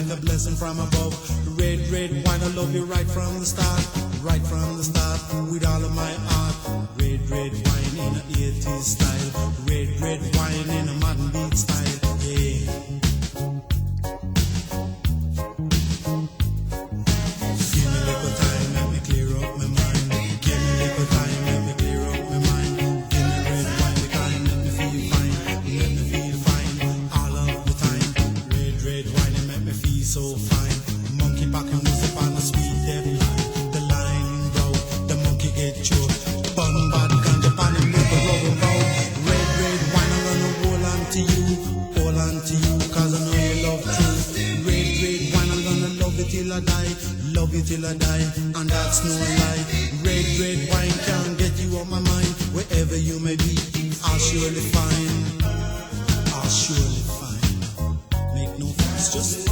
like a blessing from above. Red, red wine, I love you right from the start. Right from the start, with all of my heart. Red, red wine in a 80s style. Red, red wine in a modern beat style. Yeah. Give me a little time, let me clear up my mind. Give me a little time, let me clear up my mind. Give me red wine, the kind, let me feel fine. Let me feel fine all of the time. Red, red wine, it make me feel so fine. Monkey packing music on a sweet dead line. The line broke, the monkey get choked. Bun bad ganja pan and make a rubber bow. Red, red wine, I'm gonna hold on to you. Hold on to you, cause I know you love truth. Red, red wine, I'm gonna love you till I die. Love you till I die, and that's no lie. Red, red wine can't get you off my mind. Wherever you may be, I'll surely find. I'll surely find. Make no fuss, just